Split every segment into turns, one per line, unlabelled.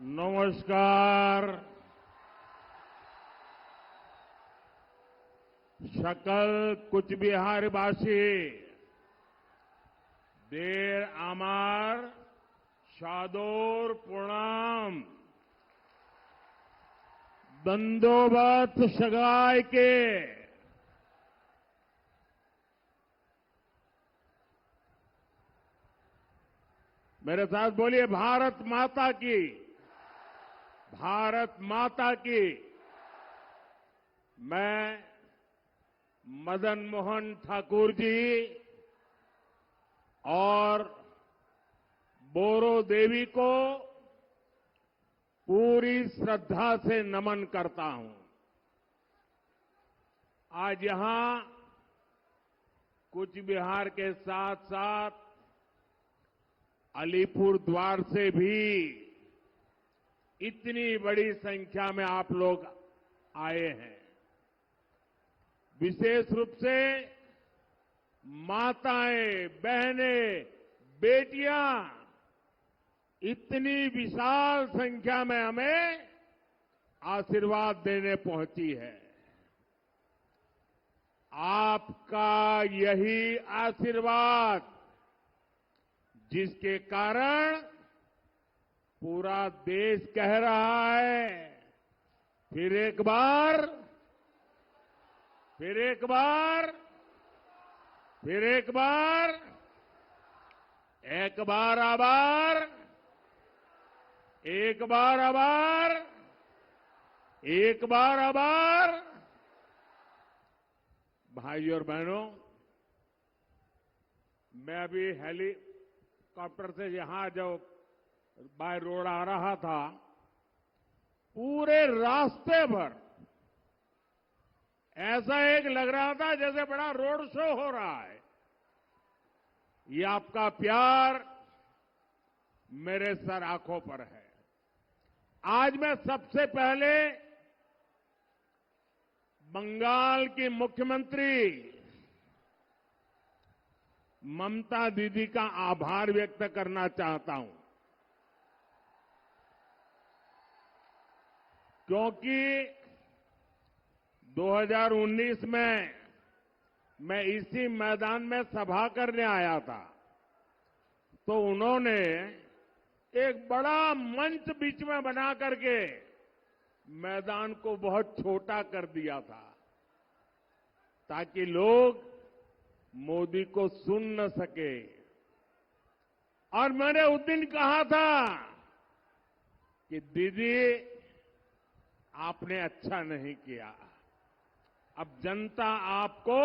नमस्कार। सकल कुचबिहारबासी देर आमार सादर प्रणाम। दंडोबत सगाई के मेरे साथ बोलिए, भारत माता की, भारत माता की। मैं मदन मोहन ठाकुर जी और बोरो देवी को पूरी श्रद्धा से नमन करता हूं। आज यहां कूच बिहार के साथ साथ अलीपुर द्वार से भी इतनी बड़ी संख्या में आप लोग आए हैं। विशेष रूप से माताएं, बहनें, बेटियां इतनी विशाल संख्या में हमें आशीर्वाद देने पहुंची है। आपका यही आशीर्वाद जिसके कारण पूरा देश कह रहा है, फिर एक बार, फिर एक बार, फिर एक बार, एक बार आभार, एक बार आभार, एक बार आभार। भाई और बहनों, मैं अभी हेलीकॉप्टर से यहां जो बाय रोड आ रहा था, पूरे रास्ते भर ऐसा एक लग रहा था जैसे बड़ा रोड शो हो रहा है। ये आपका प्यार मेरे सर आंखों पर है। आज मैं सबसे पहले बंगाल की मुख्यमंत्री ममता दीदी का आभार व्यक्त करना चाहता हूं, क्योंकि 2019 में मैं इसी मैदान में सभा करने आया था, तो उन्होंने एक बड़ा मंच बीच में बना करके मैदान को बहुत छोटा कर दिया था, ताकि लोग मोदी को सुन न सके। और मैंने उस दिन कहा था कि दीदी, आपने अच्छा नहीं किया, अब जनता आपको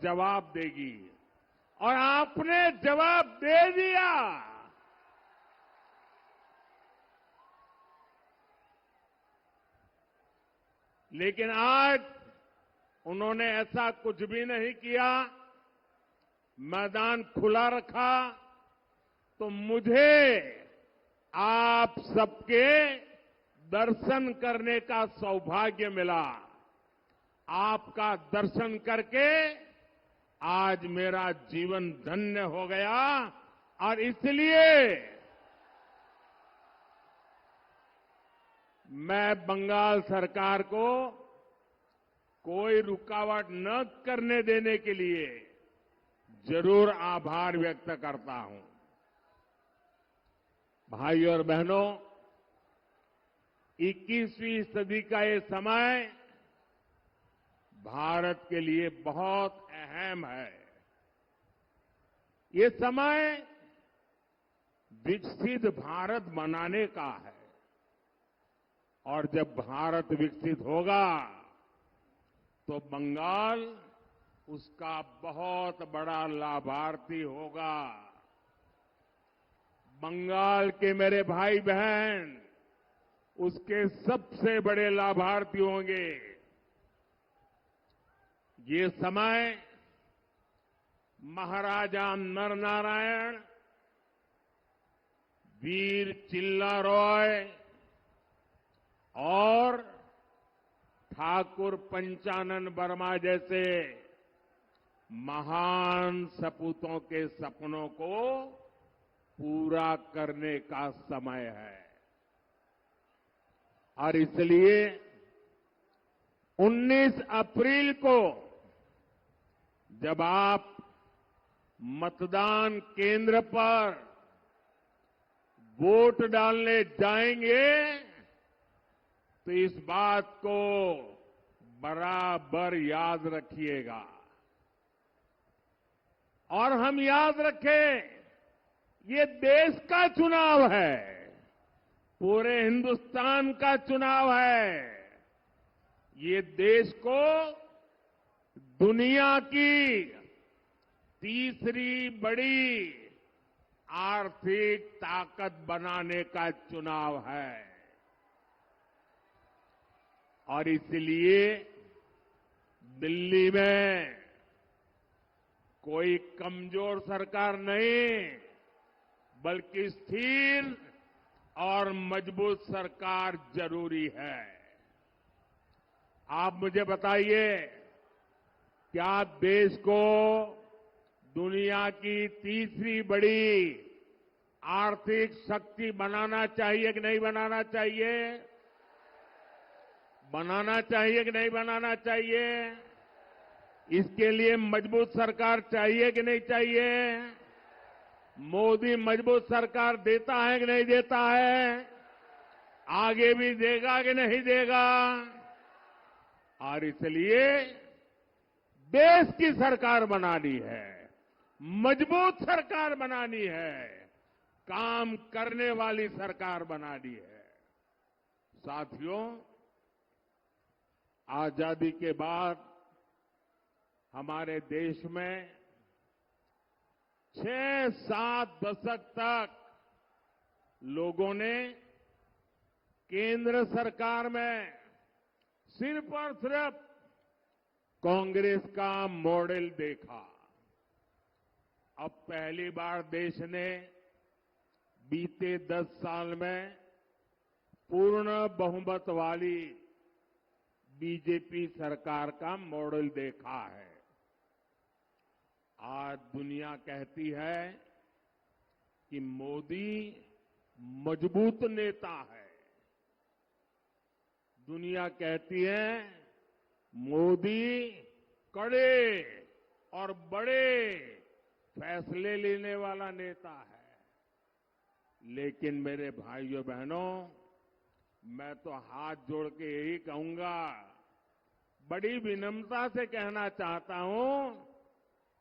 जवाब देगी, और आपने जवाब दे दिया। लेकिन आज उन्होंने ऐसा कुछ भी नहीं किया, मैदान खुला रखा, तो मुझे आप सबके दर्शन करने का सौभाग्य मिला। आपका दर्शन करके आज मेरा जीवन धन्य हो गया, और इसलिए मैं बंगाल सरकार को कोई रुकावट न करने देने के लिए जरूर आभार व्यक्त करता हूं। भाई और बहनों, 21वीं सदी का ये समय भारत के लिए बहुत अहम है। ये समय विकसित भारत बनाने का है, और जब भारत विकसित होगा तो बंगाल उसका बहुत बड़ा लाभार्थी होगा। बंगाल के मेरे भाई बहन उसके सबसे बड़े लाभार्थी होंगे। ये समय महाराजा नरनारायण, वीर चिल्ला रॉय और ठाकुर पंचानन वर्मा जैसे महान सपूतों के सपनों को पूरा करने का समय है। और इसलिए 19 अप्रैल को जब आप मतदान केंद्र पर वोट डालने जाएंगे तो इस बात को बराबर याद रखिएगा। और हम याद रखें, ये देश का चुनाव है, पूरे हिंदुस्तान का चुनाव है। ये देश को दुनिया की तीसरी बड़ी आर्थिक ताकत बनाने का चुनाव है। और इसलिए दिल्ली में कोई कमजोर सरकार नहीं, बल्कि स्थिर और मजबूत सरकार जरूरी है। आप मुझे बताइए, क्या देश को दुनिया की तीसरी बड़ी आर्थिक शक्ति बनाना चाहिए कि नहीं बनाना चाहिए? बनाना चाहिए कि नहीं बनाना चाहिए? इसके लिए मजबूत सरकार चाहिए कि नहीं चाहिए? मोदी मजबूत सरकार देता है कि नहीं देता है? आगे भी देगा कि नहीं देगा? और इसलिए देश की सरकार बनानी है, मजबूत सरकार बनानी है, काम करने वाली सरकार बनानी है। साथियों, आजादी के बाद हमारे देश में 6-7 दशक तक लोगों ने केंद्र सरकार में सिर्फ और सिर्फ कांग्रेस का मॉडल देखा। अब पहली बार देश ने बीते 10 साल में पूर्ण बहुमत वाली बीजेपी सरकार का मॉडल देखा है। आज दुनिया कहती है कि मोदी मजबूत नेता है। दुनिया कहती है मोदी कड़े और बड़े फैसले लेने वाला नेता है। लेकिन मेरे भाइयों बहनों, मैं तो हाथ जोड़ के यही कहूंगा, बड़ी विनम्रता से कहना चाहता हूं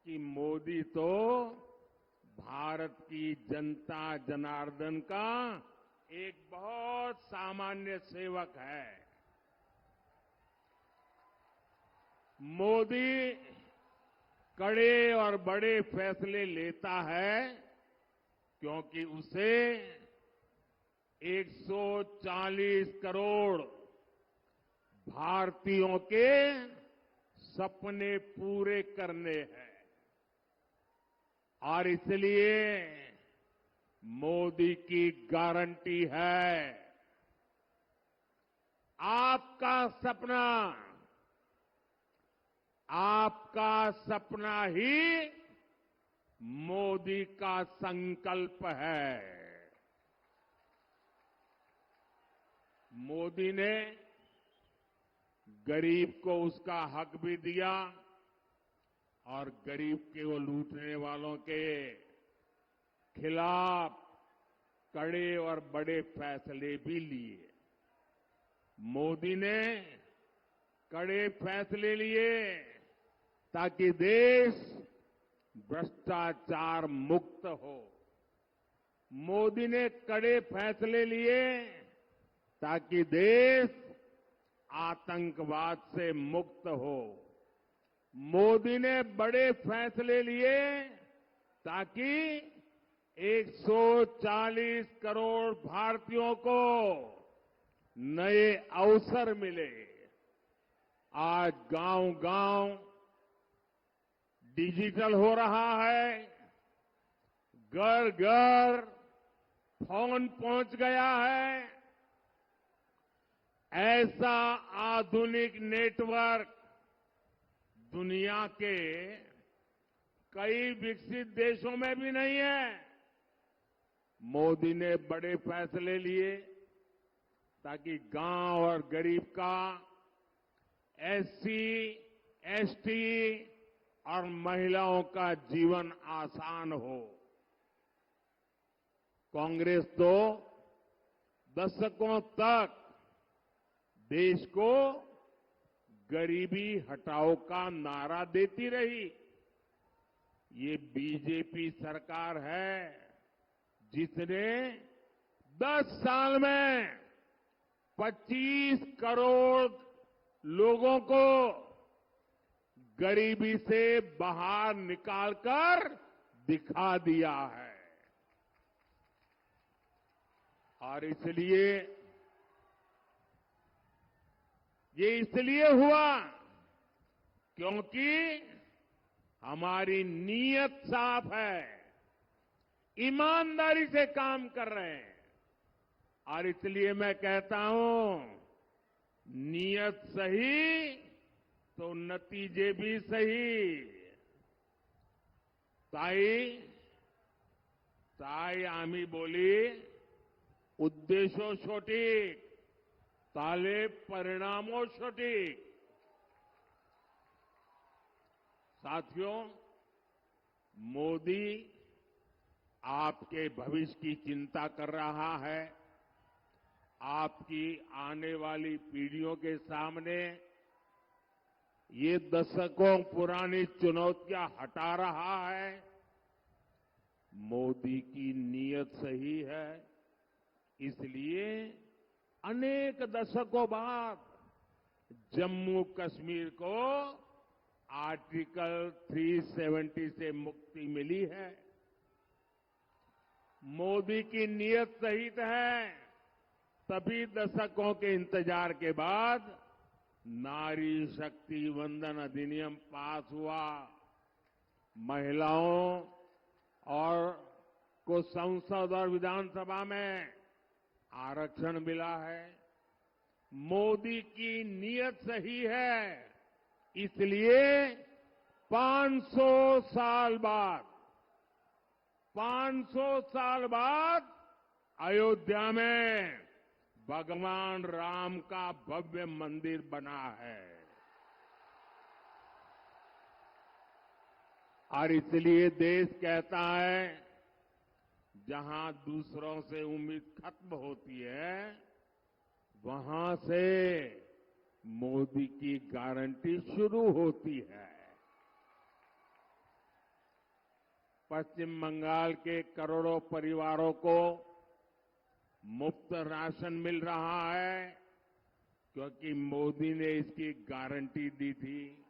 कि मोदी तो भारत की जनता जनार्दन का एक बहुत सामान्य सेवक है। मोदी कड़े और बड़े फैसले लेता है क्योंकि उसे 140 करोड़ भारतीयों के सपने पूरे करने हैं। और इसलिए मोदी की गारंटी है, आपका सपना ही मोदी का संकल्प है। मोदी ने गरीब को उसका हक भी दिया और गरीब के वो लूटने वालों के खिलाफ कड़े और बड़े फैसले भी लिए। मोदी ने कड़े फैसले लिए ताकि देश भ्रष्टाचार मुक्त हो। मोदी ने कड़े फैसले लिए ताकि देश आतंकवाद से मुक्त हो। मोदी ने बड़े फैसले लिए ताकि 140 करोड़ भारतीयों को नए अवसर मिले। आज गांव-गांव डिजिटल हो रहा है, घर-घर फोन पहुंच गया है। ऐसा आधुनिक नेटवर्क दुनिया के कई विकसित देशों में भी नहीं है। मोदी ने बड़े फैसले लिए ताकि गांव और गरीब का, एससी, एसटी और महिलाओं का जीवन आसान हो। कांग्रेस तो दशकों तक देश को गरीबी हटाओ का नारा देती रही। ये बीजेपी सरकार है जिसने 10 साल में 25 करोड़ लोगों को गरीबी से बाहर निकालकर दिखा दिया है। और ये इसलिए हुआ क्योंकि हमारी नीयत साफ है, ईमानदारी से काम कर रहे हैं। और इसलिए मैं कहता हूं, नीयत सही तो नतीजे भी सही। ताई आम्ही बोली, उद्देशो सटीक, ताले परिणामों सटीक। साथियों, मोदी आपके भविष्य की चिंता कर रहा है। आपकी आने वाली पीढ़ियों के सामने ये दशकों पुरानी चुनौतियां हटा रहा है। मोदी की नीयत सही है, इसलिए अनेक दशकों बाद जम्मू कश्मीर को आर्टिकल 370 से मुक्ति मिली है। मोदी की नीयत सही है, तभी दशकों के इंतजार के बाद नारी शक्ति वंदन अधिनियम पास हुआ। महिलाओं और को संसद और विधानसभा में आरक्षण मिला है। मोदी की नीयत सही है, इसलिए 500 साल बाद अयोध्या में भगवान राम का भव्य मंदिर बना है। और इसलिए देश कहता है, जहां दूसरों से उम्मीद खत्म होती है, वहां से मोदी की गारंटी शुरू होती है। पश्चिम बंगाल के करोड़ों परिवारों को मुफ्त राशन मिल रहा है क्योंकि मोदी ने इसकी गारंटी दी थी।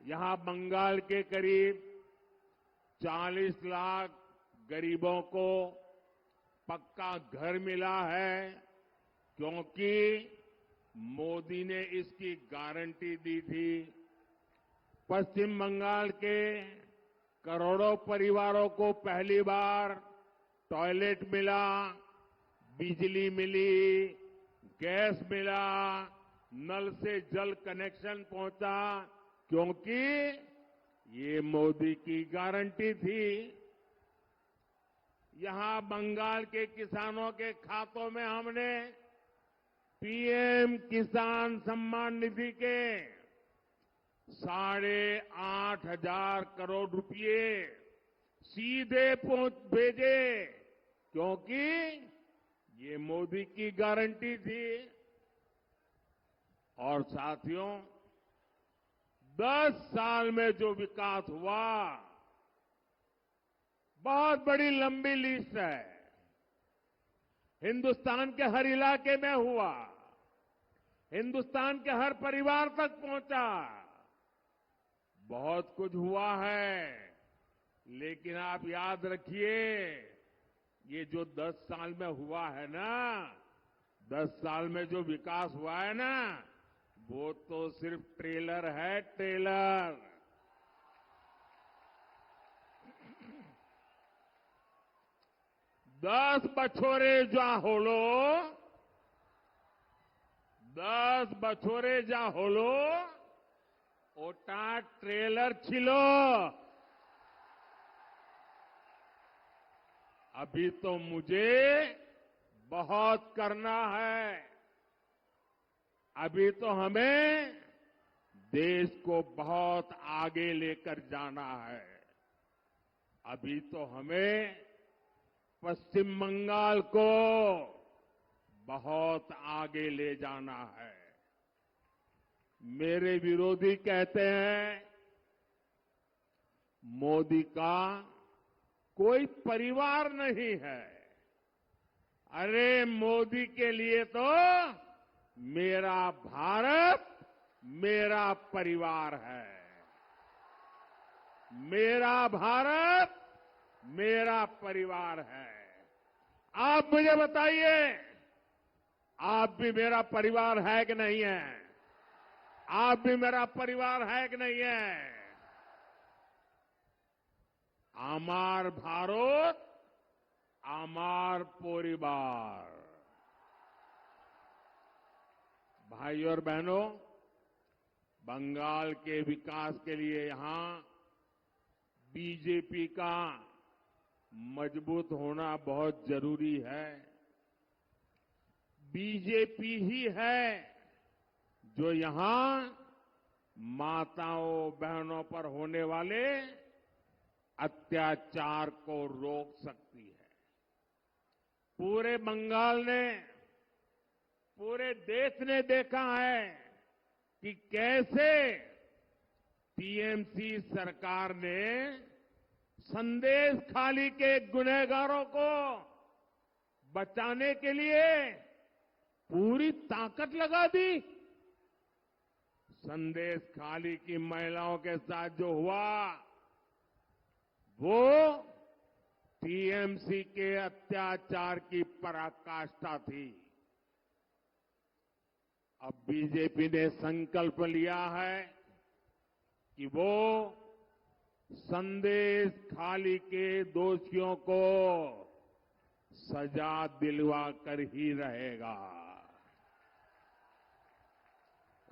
यहां बंगाल के करीब 40 लाख गरीबों को पक्का घर मिला है क्योंकि मोदी ने इसकी गारंटी दी थी। पश्चिम बंगाल के करोड़ों परिवारों को पहली बार टॉयलेट मिला, बिजली मिली, गैस मिला, नल से जल कनेक्शन पहुंचा क्योंकि ये मोदी की गारंटी थी। यहां बंगाल के किसानों के खातों में हमने पीएम किसान सम्मान निधि के 8,500 करोड़ रुपए सीधे भेजे क्योंकि ये मोदी की गारंटी थी। और साथियों, 10 साल में जो विकास हुआ, बहुत बड़ी लंबी लिस्ट है। हिंदुस्तान के हर इलाके में हुआ, हिंदुस्तान के हर परिवार तक पहुंचा। बहुत कुछ हुआ है, लेकिन आप याद रखिए, ये जो 10 साल में हुआ है ना, 10 साल में जो विकास हुआ है ना, वो तो सिर्फ ट्रेलर है, ट्रेलर। दस बछोरे जा होलो ओटा ट्रेलर छिलो। अभी तो मुझे बहुत करना है। अभी तो हमें देश को बहुत आगे लेकर जाना है। अभी तो हमें पश्चिम बंगाल को बहुत आगे ले जाना है। मेरे विरोधी कहते हैं मोदी का कोई परिवार नहीं है। अरे मोदी के लिए तो मेरा भारत मेरा परिवार है। मेरा भारत मेरा परिवार है। आप मुझे बताइए, आप भी मेरा परिवार है कि नहीं है? आप भी मेरा परिवार है कि नहीं है? आमार भारत आमार परिवार। भाइयों और बहनों, बंगाल के विकास के लिए यहां बीजेपी का मजबूत होना बहुत जरूरी है। बीजेपी ही है जो यहां माताओं बहनों पर होने वाले अत्याचार को रोक सकती है। पूरे बंगाल ने, पूरे देश ने देखा है कि कैसे टीएमसी सरकार ने संदेश खाली के गुनहगारों को बचाने के लिए पूरी ताकत लगा दी। संदेश खाली की महिलाओं के साथ जो हुआ वो टीएमसी के अत्याचार की पराकाष्ठा थी। अब बीजेपी ने संकल्प लिया है कि वो संदेश खाली के दोषियों को सजा दिलवा कर ही रहेगा।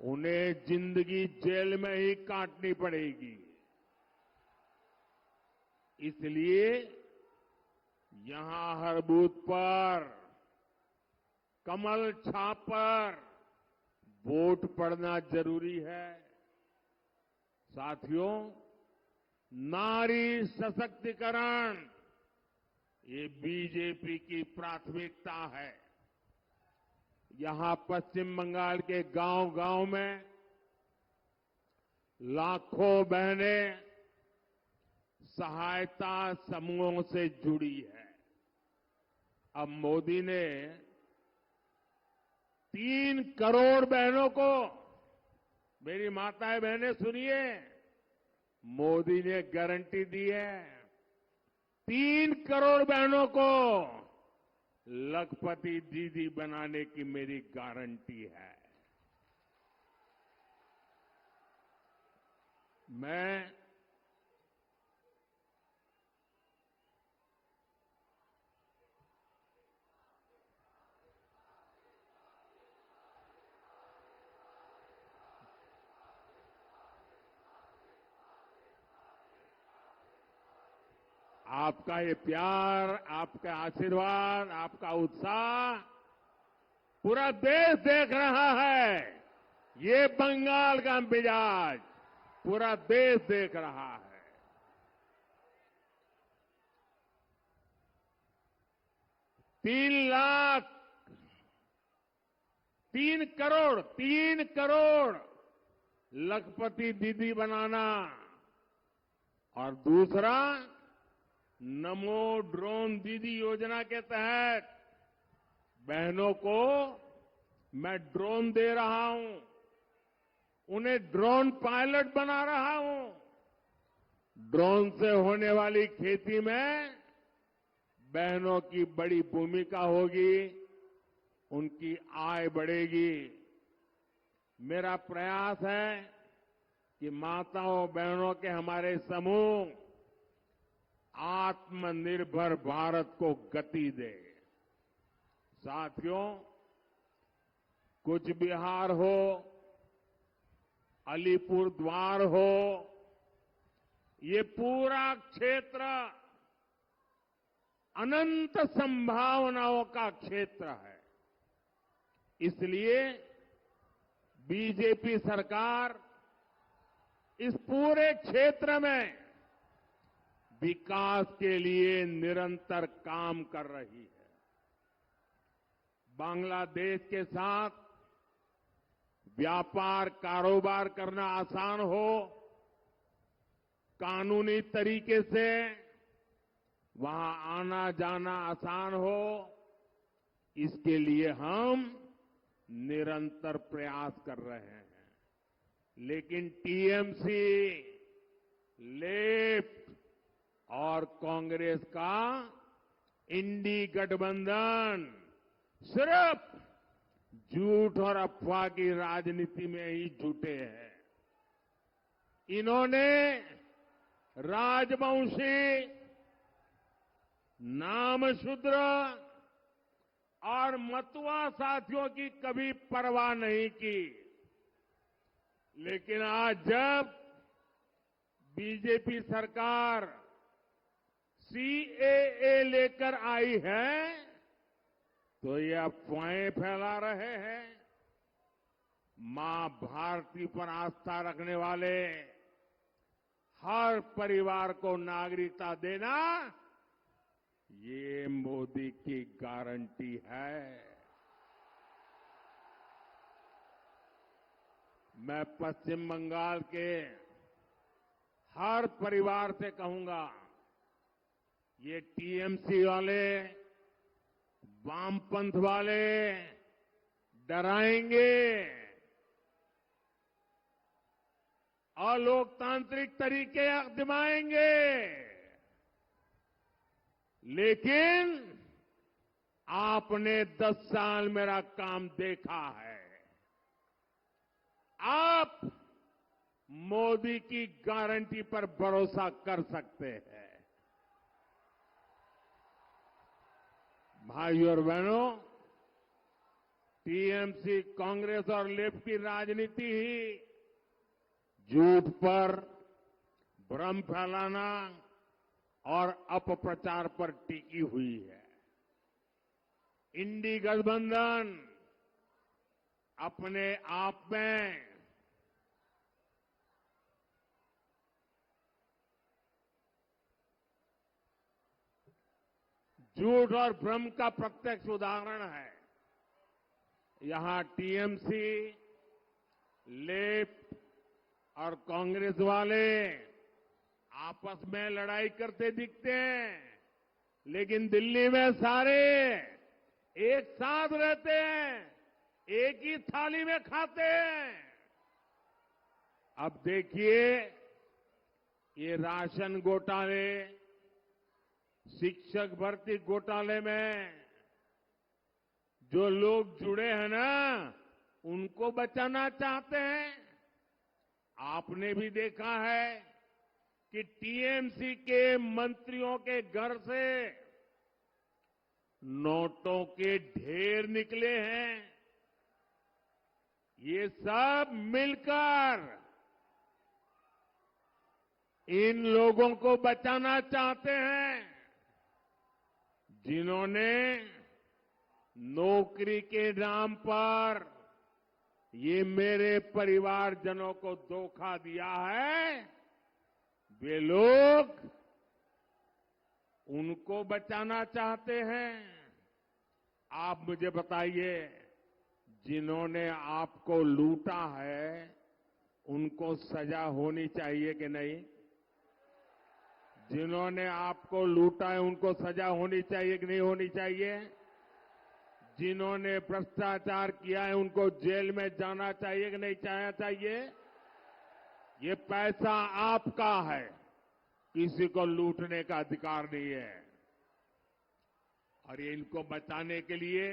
उन्हें जिंदगी जेल में ही काटनी पड़ेगी। इसलिए यहां हर बूथ पर कमल छाप पर वोट पड़ना जरूरी है। साथियों, नारी सशक्तिकरण ये बीजेपी की प्राथमिकता है। यहां पश्चिम बंगाल के गांव-गांव में लाखों बहनें सहायता समूहों से जुड़ी है। अब मोदी ने 3 करोड़ बहनों को, मेरी माताएं बहनें सुनिए, मोदी ने गारंटी दी है 3 करोड़ बहनों को लखपति दीदी बनाने की मेरी गारंटी है। मैं आपका ये प्यार, आपका आशीर्वाद, आपका उत्साह पूरा देश देख रहा है। ये बंगाल का मिजाज पूरा देश देख रहा है। 3 करोड़ लखपति दीदी बनाना और दूसरा नमो ड्रोन दीदी योजना के तहत बहनों को मैं ड्रोन दे रहा हूं, उन्हें ड्रोन पायलट बना रहा हूं। ड्रोन से होने वाली खेती में बहनों की बड़ी भूमिका होगी, उनकी आय बढ़ेगी। मेरा प्रयास है कि माताओं बहनों के हमारे समूह आत्मनिर्भर भारत को गति दे। साथियों, कुछ बिहार हो, अलीपुर द्वार हो, ये पूरा क्षेत्र अनंत संभावनाओं का क्षेत्र है। इसलिए बीजेपी सरकार इस पूरे क्षेत्र में विकास के लिए निरंतर काम कर रही है। बांग्लादेश के साथ व्यापार कारोबार करना आसान हो, कानूनी तरीके से वहां आना जाना आसान हो, इसके लिए हम निरंतर प्रयास कर रहे हैं। लेकिन टीएमसी, लेफ्ट और कांग्रेस का इंडी गठबंधन सिर्फ झूठ और अफवाह की राजनीति में ही जुटे हैं। इन्होंने राजवंशी, नामशूद्र और मतुआ साथियों की कभी परवाह नहीं की। लेकिन आज जब बीजेपी सरकार सीएए लेकर आई है तो ये अफवाहें फैला रहे हैं। मां भारती पर आस्था रखने वाले हर परिवार को नागरिकता देना ये मोदी की गारंटी है। मैं पश्चिम बंगाल के हर परिवार से कहूंगा, ये टीएमसी वाले, वामपंथ वाले डराएंगे, अलोकतांत्रिक तरीके आजमाएंगे, लेकिन आपने 10 साल मेरा काम देखा है। आप मोदी की गारंटी पर भरोसा कर सकते हैं। भाइयों और बहनों, टीएमसी, कांग्रेस और लेफ्ट की राजनीति ही झूठ पर, भ्रम फैलाना और अपप्रचार पर टिकी हुई है। इंडी गठबंधन अपने आप में झूठ और भ्रम का प्रत्यक्ष उदाहरण है। यहां टीएमसी, लेफ्ट और कांग्रेस वाले आपस में लड़ाई करते दिखते हैं, लेकिन दिल्ली में सारे एक साथ रहते हैं, एक ही थाली में खाते हैं। अब देखिए, ये राशन घोटाले, शिक्षक भर्ती घोटाले में जो लोग जुड़े हैं ना, उनको बचाना चाहते हैं। आपने भी देखा है कि टीएमसी के मंत्रियों के घर से नोटों के ढेर निकले हैं। ये सब मिलकर इन लोगों को बचाना चाहते हैं, जिन्होंने नौकरी के नाम पर ये मेरे परिवारजनों को धोखा दिया है। वे लोग उनको बचाना चाहते हैं। आप मुझे बताइए, जिन्होंने आपको लूटा है उनको सजा होनी चाहिए कि नहीं? जिन्होंने आपको लूटा है उनको सजा होनी चाहिए कि नहीं होनी चाहिए? जिन्होंने भ्रष्टाचार किया है उनको जेल में जाना चाहिए कि नहीं जाना चाहिए? ये पैसा आपका है, किसी को लूटने का अधिकार नहीं है। और ये इनको बचाने के लिए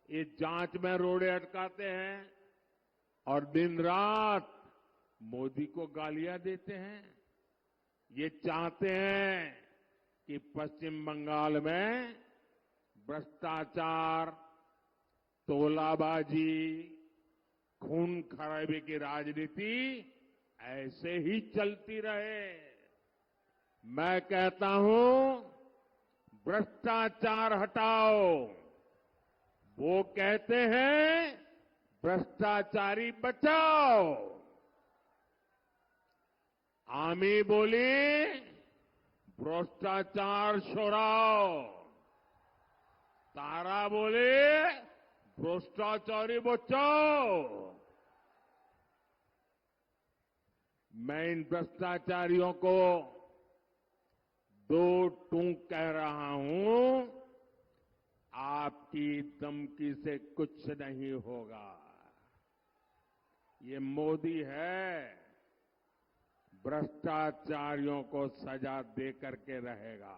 ये जांच में रोड़े अटकाते हैं और दिन रात मोदी को गालियां देते हैं। ये चाहते हैं कि पश्चिम बंगाल में भ्रष्टाचार, तोलाबाजी, खून खराबे की राजनीति ऐसे ही चलती रहे। मैं कहता हूं, भ्रष्टाचार हटाओ, वो कहते हैं भ्रष्टाचारी बचाओ। आमी बोली भ्रष्टाचार छोड़ाओ, तारा बोले भ्रष्टाचारी बचाओ। मैं इन भ्रष्टाचारियों को दो टूक कह रहा हूं, आपकी धमकी से कुछ नहीं होगा। ये मोदी है, भ्रष्टाचारियों को सजा दे करके रहेगा।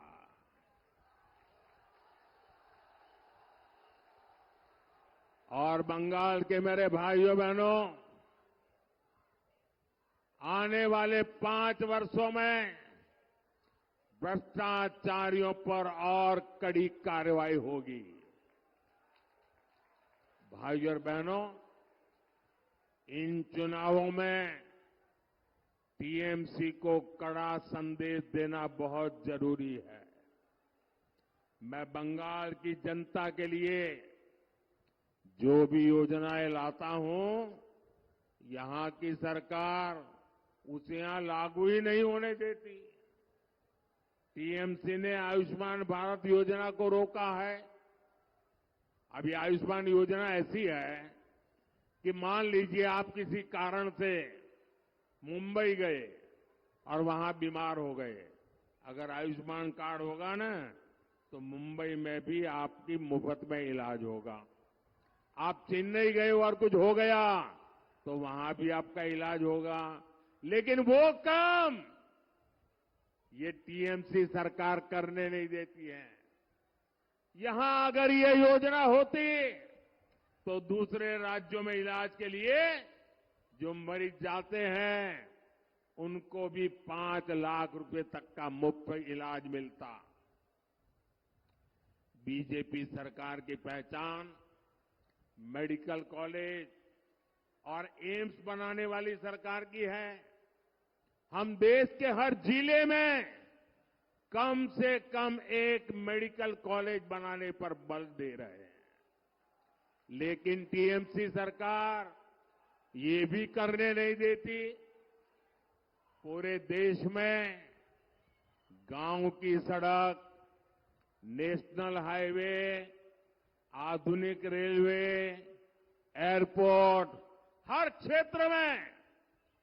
और बंगाल के मेरे भाइयों बहनों, आने वाले 5 वर्षों में भ्रष्टाचारियों पर और कड़ी कार्रवाई होगी। भाइयों और बहनों, इन चुनावों में टीएमसी को कड़ा संदेश देना बहुत जरूरी है। मैं बंगाल की जनता के लिए जो भी योजनाएं लाता हूं, यहां की सरकार उसे यहां लागू ही नहीं होने देती। टीएमसी ने आयुष्मान भारत योजना को रोका है। अब ये आयुष्मान योजना ऐसी है कि मान लीजिए आप किसी कारण से मुंबई गए और वहां बीमार हो गए, अगर आयुष्मान कार्ड होगा ना तो मुंबई में भी आपकी मुफ्त में इलाज होगा। आप चेन्नई गए और कुछ हो गया तो वहां भी आपका इलाज होगा। लेकिन वो काम ये टीएमसी सरकार करने नहीं देती है। यहां अगर ये योजना होती तो दूसरे राज्यों में इलाज के लिए जो मरीज जाते हैं उनको भी 5 लाख रुपए तक का मुफ्त इलाज मिलता। बीजेपी सरकार की पहचान मेडिकल कॉलेज और एम्स बनाने वाली सरकार की है। हम देश के हर जिले में कम से कम एक मेडिकल कॉलेज बनाने पर बल दे रहे हैं। लेकिन टीएमसी सरकार ये भी करने नहीं देती। पूरे देश में गांव की सड़क, नेशनल हाईवे, आधुनिक रेलवे, एयरपोर्ट, हर क्षेत्र में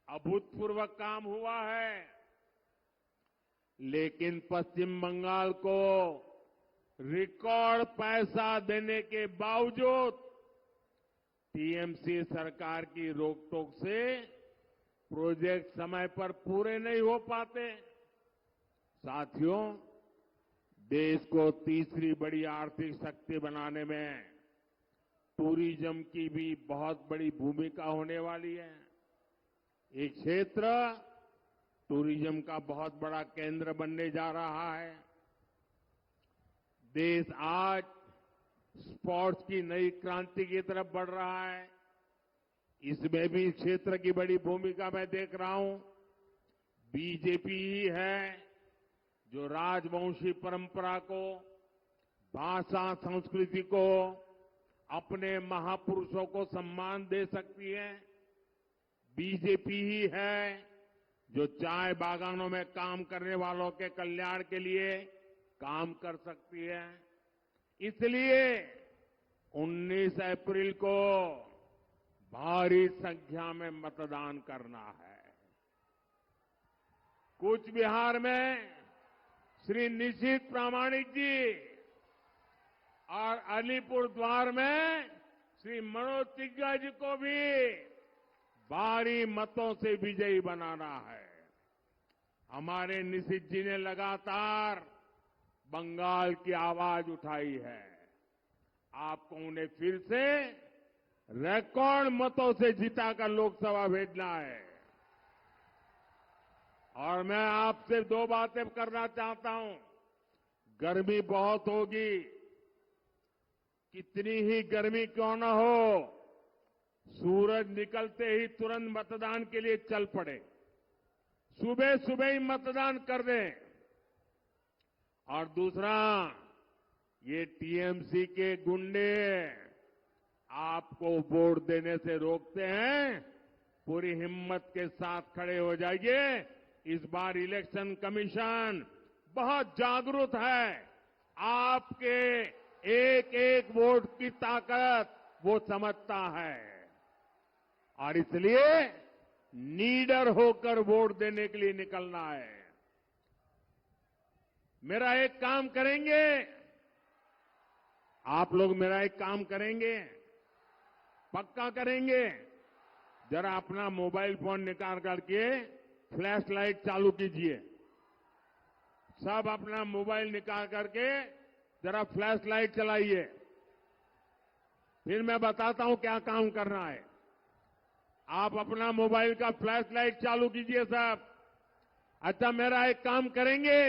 अभूतपूर्व काम हुआ है। लेकिन पश्चिम बंगाल को रिकॉर्ड पैसा देने के बावजूद टीएमसी सरकार की रोकटोक से प्रोजेक्ट समय पर पूरे नहीं हो पाते। साथियों, देश को तीसरी बड़ी आर्थिक शक्ति बनाने में टूरिज्म की भी बहुत बड़ी भूमिका होने वाली है। ये क्षेत्र टूरिज्म का बहुत बड़ा केंद्र बनने जा रहा है। देश आज स्पोर्ट्स की नई क्रांति की तरफ बढ़ रहा है। इसमें भी इस क्षेत्र की बड़ी भूमिका मैं देख रहा हूं। बीजेपी ही है जो राजवंशी परंपरा को, भाषा संस्कृति को, अपने महापुरुषों को सम्मान दे सकती है। बीजेपी ही है जो चाय बागानों में काम करने वालों के कल्याण के लिए काम कर सकती है। इसलिए 19 अप्रैल को भारी संख्या में मतदान करना है। कूच बिहार में श्री निशित प्रामाणिक जी और अलीपुर द्वार में श्री मनोज तिग्गा जी को भी भारी मतों से विजयी बनाना है। हमारे निशित जी ने लगातार बंगाल की आवाज उठाई है। आपको उन्हें फिर से रिकॉर्ड मतों से जिताकर लोकसभा भेजना है। और मैं आपसे 2 बातें करना चाहता हूं। गर्मी बहुत होगी, कितनी ही गर्मी क्यों न हो, सूरज निकलते ही तुरंत मतदान के लिए चल पड़े। सुबह सुबह ही मतदान कर दें। और दूसरा, ये टीएमसी के गुंडे आपको वोट देने से रोकते हैं। पूरी हिम्मत के साथ खड़े हो जाइए। इस बार इलेक्शन कमीशन बहुत जागरूक है। आपके एक एक वोट की ताकत वो समझता है और इसलिए नीडर होकर वोट देने के लिए निकलना है। मेरा एक काम करेंगे, आप लोग मेरा एक काम करेंगे, पक्का करेंगे। जरा अपना मोबाइल फोन निकाल करके फ्लैश लाइट चालू कीजिए। सब अपना मोबाइल निकाल करके जरा फ्लैश लाइट चलाइए। फिर मैं बताता हूं क्या काम करना है। आप अपना मोबाइल का फ्लैश लाइट चालू कीजिए साहब। अच्छा, मेरा एक काम करेंगे।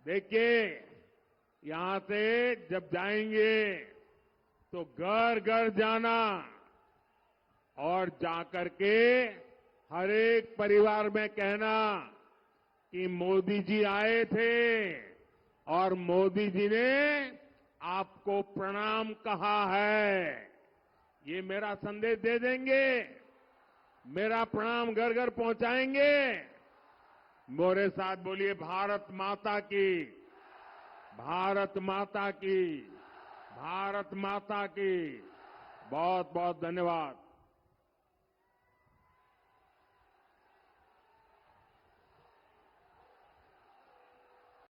देखिए, यहां से जब जाएंगे तो घर घर जाना और जाकर के हर एक परिवार में कहना कि मोदी जी आए थे और मोदी जी ने आपको प्रणाम कहा है। ये मेरा संदेश दे देंगे, मेरा प्रणाम घर घर पहुंचाएंगे। मेरे साथ बोलिए, भारत माता की, भारत माता की, भारत माता की। बहुत बहुत धन्यवाद।